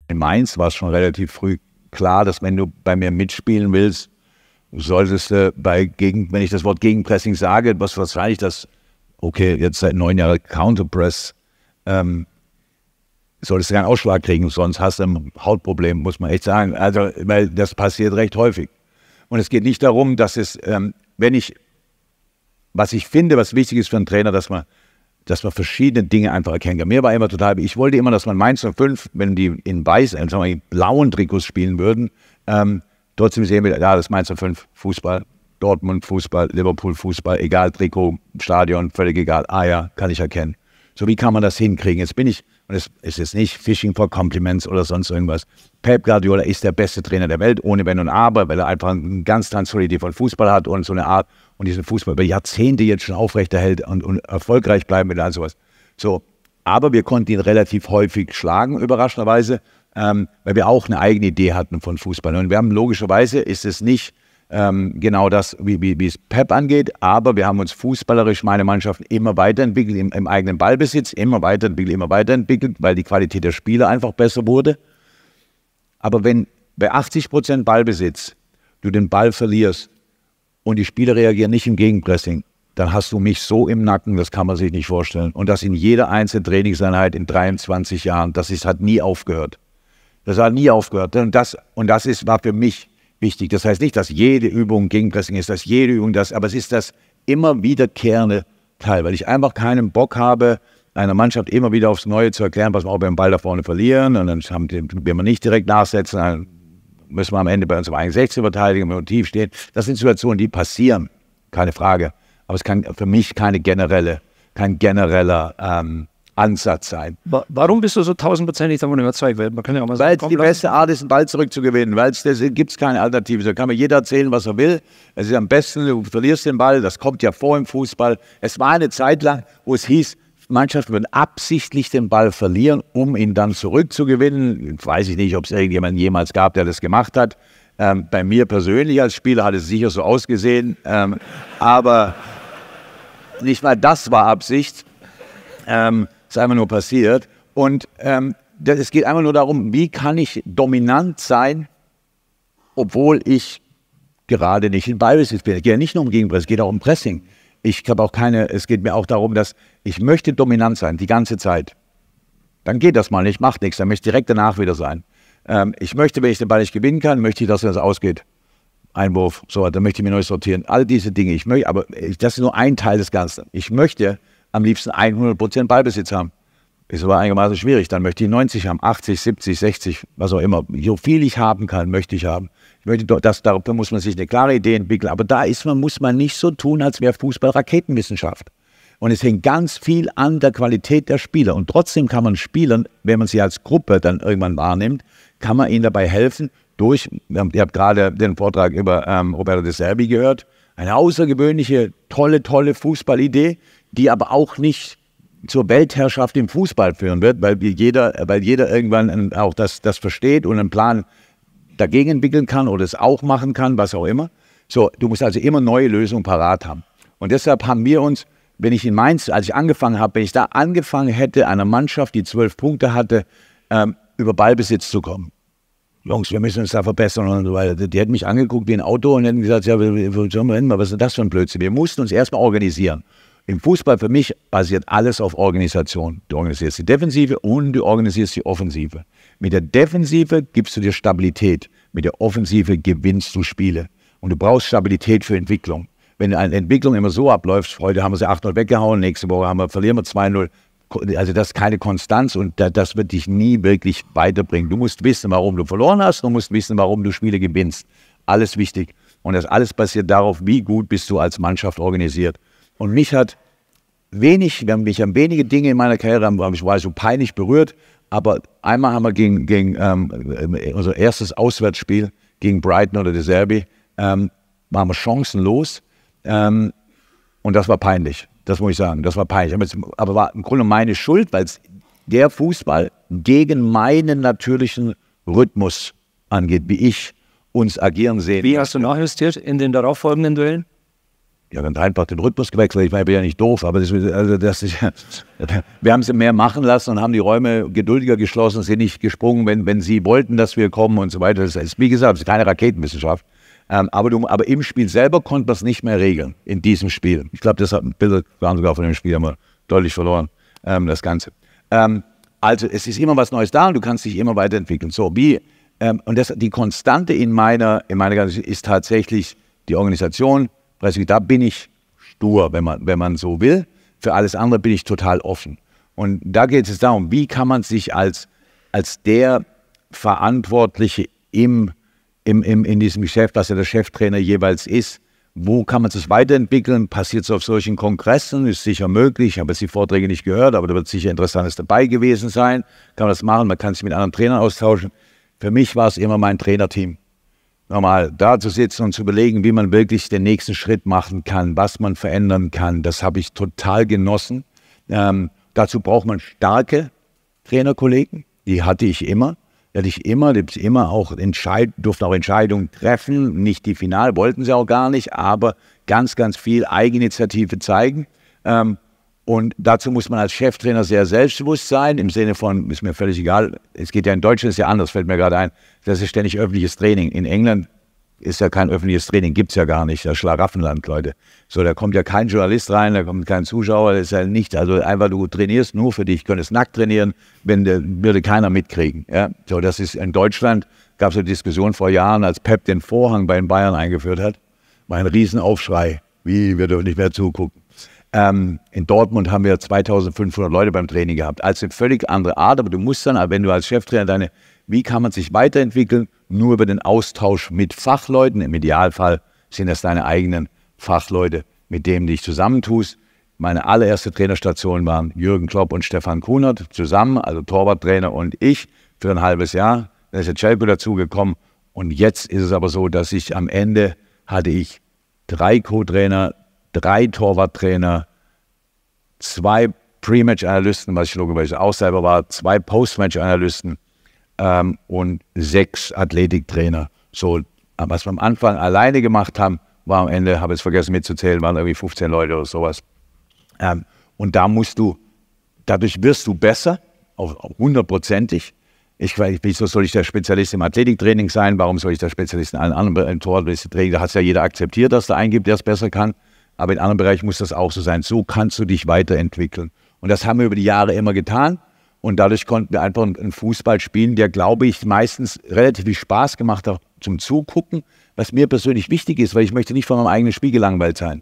In Mainz war es schon relativ früh klar, dass wenn du bei mir mitspielen willst, solltest du wenn ich das Wort Gegenpressing sage, was wahrscheinlich jetzt seit 9 Jahren Counterpress, solltest du keinen Ausschlag kriegen, sonst hast du ein Hautproblem, muss man echt sagen. Also, weil das passiert recht häufig. Und es geht nicht darum, dass was ich finde, was wichtig ist für einen Trainer, dass man verschiedene Dinge einfach erkennen kann. Mir war immer ich wollte immer, dass man Mainz 05, wenn die in blauen Trikots spielen würden, trotzdem sehen wir, ja, das ist Mainz 05 Fußball, Dortmund Fußball, Liverpool Fußball, egal, Trikot, Stadion, völlig egal. Ah ja, kann ich erkennen. So, wie kann man das hinkriegen? Jetzt bin ich, und es ist jetzt nicht Fishing for Compliments oder sonst irgendwas. Pep Guardiola ist der beste Trainer der Welt, ohne Wenn und Aber, weil er einfach eine ganz tolle Idee von Fußball hat und so eine Art und diesen Fußball über Jahrzehnte jetzt schon aufrechterhält und erfolgreich bleiben mit all sowas. So, aber wir konnten ihn relativ häufig schlagen, überraschenderweise, weil wir auch eine eigene Idee hatten von Fußball. Und wir haben logischerweise, ist es nicht genau das, wie es Pep angeht, aber wir haben uns fußballerisch, meine Mannschaften, immer weiterentwickelt, im eigenen Ballbesitz, immer weiterentwickelt, weil die Qualität der Spieler einfach besser wurde. Aber wenn bei 80% Ballbesitz du den Ball verlierst und die Spieler reagieren nicht im Gegenpressing, dann hast du mich so im Nacken, das kann man sich nicht vorstellen. Und das in jeder einzelnen Trainingseinheit in 23 Jahren, hat nie aufgehört. Das hat nie aufgehört. Und das war für mich wichtig. Das heißt nicht, dass jede Übung Gegenpressing ist, aber es ist das immer wiederkehrende Teil, weil ich einfach keinen Bock habe, einer Mannschaft immer wieder aufs Neue zu erklären, was wir auch beim Ball da vorne verlieren und dann wenn wir nicht direkt nachsetzen, dann müssen wir am Ende bei uns im eigenen 16 verteidigen, wenn wir tief stehen. Das sind Situationen, die passieren, keine Frage. Aber es kann für mich kein genereller Ansatz sein. Warum bist du so 1000%ig davon überzeugt? Man kann ja auch mal weil es die beste Art ist, einen Ball zurückzugewinnen. Weil es gibt es keine Alternative. Da kann mir jeder erzählen, was er will. Es ist am besten, du verlierst den Ball. Das kommt ja vor im Fußball. Es war eine Zeit lang, wo es hieß, Mannschaften würden absichtlich den Ball verlieren, um ihn dann zurückzugewinnen. Weiß ich nicht, ob es irgendjemanden jemals gab, der das gemacht hat. Bei mir persönlich als Spieler hat es sicher so ausgesehen. Aber nicht mal das war Absicht. Ist einfach nur passiert. Und es geht einfach nur darum, wie kann ich dominant sein, obwohl ich gerade nicht in Ballbesitz bin. Es geht ja nicht nur um Gegenpress, es geht auch um Pressing. Es geht mir auch darum, dass ich möchte dominant sein, die ganze Zeit. Dann geht das mal nicht, macht nichts, dann möchte ich direkt danach wieder sein. Ich möchte, wenn ich den Ball nicht gewinnen kann, möchte ich, dass es ausgeht. Einwurf, so, dann möchte ich mich neu sortieren. All diese Dinge, aber das ist nur ein Teil des Ganzen. Ich möchte am liebsten 100% Ballbesitz haben. Ist aber einigermaßen schwierig. Dann möchte ich 90 haben, 80, 70, 60, was auch immer. So viel ich haben kann, möchte ich haben. Darüber muss man sich eine klare Idee entwickeln. Aber muss man nicht so tun, als wäre Fußball Raketenwissenschaft. Und es hängt ganz viel an der Qualität der Spieler. Und trotzdem kann man Spielern, wenn man sie als Gruppe dann irgendwann wahrnimmt, kann man ihnen dabei helfen, ihr habt gerade den Vortrag über Roberto De Zerbi gehört, eine außergewöhnliche, tolle Fußballidee, die aber auch nicht zur Weltherrschaft im Fußball führen wird, weil jeder irgendwann auch das versteht und einen Plan dagegen entwickeln kann oder es auch machen kann, was auch immer. So, du musst also immer neue Lösungen parat haben. Und deshalb haben wir uns, wenn ich da angefangen hätte, einer Mannschaft, die 12 Punkte hatte, über Ballbesitz zu kommen. Jungs, wir müssen uns da verbessern und so weiter. Die hätten mich angeguckt wie ein Auto und hätten gesagt, ja, was ist denn das für ein Blödsinn? Wir mussten uns erstmal organisieren. Im Fußball für mich basiert alles auf Organisation. Du organisierst die Defensive und du organisierst die Offensive. Mit der Defensive gibst du dir Stabilität. Mit der Offensive gewinnst du Spiele. Und du brauchst Stabilität für Entwicklung. Wenn eine Entwicklung immer so abläuft, heute haben wir sie 8-0 weggehauen, nächste Woche verlieren wir 2-0. Also das ist keine Konstanz und das wird dich nie wirklich weiterbringen. Du musst wissen, warum du verloren hast, du musst wissen, warum du Spiele gewinnst. Alles wichtig. Und das alles basiert darauf, wie gut bist du als Mannschaft organisiert. Und mich haben wenige Dinge in meiner Karriere, ich war so peinlich berührt, aber einmal haben wir gegen unser erstes Auswärtsspiel gegen Brighton oder De Zerbi, waren wir chancenlos und das war peinlich, das muss ich sagen, das war peinlich. Aber war im Grunde meine Schuld, weil der Fußball gegen meinen natürlichen Rhythmus angeht, wie ich uns agieren sehe. Wie hast du nachjustiert in den darauffolgenden Duellen? Ja, ganz einfach den Rhythmus gewechselt. Ich bin ja nicht doof, aber wir haben sie mehr machen lassen und haben die Räume geduldiger geschlossen, sind nicht gesprungen, wenn sie wollten, dass wir kommen und so weiter. Das ist, wie gesagt, das ist keine Raketenwissenschaft. Aber im Spiel selber konnte man es nicht mehr regeln, in diesem Spiel. Ich glaube, das Bilder waren sogar von dem Spiel, haben wir deutlich verloren, das Ganze. Also es ist immer was Neues da und du kannst dich immer weiterentwickeln. So, die Konstante in meiner ganzen ist tatsächlich die Organisation. Da bin ich stur, wenn man so will. Für alles andere bin ich total offen. Und da geht es darum, wie kann man sich als der Verantwortliche in diesem Geschäft, was ja der Cheftrainer jeweils ist, wo kann man sich weiterentwickeln? Passiert es auf solchen Kongressen? Ist sicher möglich. Ich habe jetzt die Vorträge nicht gehört, aber da wird sicher Interessantes dabei gewesen sein. Kann man das machen? Man kann sich mit anderen Trainern austauschen. Für mich war es immer mein Trainerteam. Normal da zu sitzen und zu überlegen, wie man wirklich den nächsten Schritt machen kann, was man verändern kann, das habe ich total genossen. Dazu braucht man starke Trainerkollegen, die hatte ich immer. Durften auch Entscheidungen treffen, nicht die final, wollten sie auch gar nicht, aber ganz, ganz viel Eigeninitiative zeigen. Und dazu muss man als Cheftrainer sehr selbstbewusst sein, im Sinne von, ist mir völlig egal, es geht ja in Deutschland, ist ja anders, fällt mir gerade ein, das ist ständig öffentliches Training. In England ist ja kein öffentliches Training, gibt es ja gar nicht, das Schlaraffenland, Leute. So, da kommt ja kein Journalist rein, da kommt kein Zuschauer, das ist ja nichts, also einfach du trainierst nur für dich, könntest nackt trainieren, würde keiner mitkriegen. Ja? So, das ist in Deutschland, gab es eine Diskussion vor Jahren, als Pep den Vorhang bei den Bayern eingeführt hat, war ein Riesenaufschrei, wir dürfen nicht mehr zugucken. In Dortmund haben wir 2500 Leute beim Training gehabt. Also eine völlig andere Art, aber du musst dann, wenn du als Cheftrainer wie kann man sich weiterentwickeln? Nur über den Austausch mit Fachleuten. Im Idealfall sind das deine eigenen Fachleute, mit denen du dich zusammentust. Meine allererste Trainerstation waren Jürgen Klopp und Stefan Kunert zusammen, also Torwarttrainer und ich, für ein halbes Jahr. Dann ist der Celko dazugekommen. Und jetzt ist es aber so, dass am Ende hatte ich 3 Co-Trainer, 3 Torwarttrainer, 2 Pre-Match-Analysten, was ich logischerweise auch selber war, 2 Post-Match-Analysten und 6 Athletiktrainer. So, was wir am Anfang alleine gemacht haben, war am Ende, habe ich es vergessen mitzuzählen, waren irgendwie 15 Leute oder sowas. Und dadurch wirst du besser, auch 100%ig. Wieso soll ich der Spezialist im Athletiktraining sein? Warum soll ich der Spezialist in allen anderen Torwarttraining? Da hat es ja jeder akzeptiert, dass der einen gibt, der es besser kann. Aber in anderen Bereichen muss das auch so sein. So kannst du dich weiterentwickeln. Und das haben wir über die Jahre immer getan. Und dadurch konnten wir einfach einen Fußball spielen, der, glaube ich, meistens relativ viel Spaß gemacht hat zum Zugucken. Was mir persönlich wichtig ist, weil ich möchte nicht von meinem eigenen Spiel gelangweilt sein.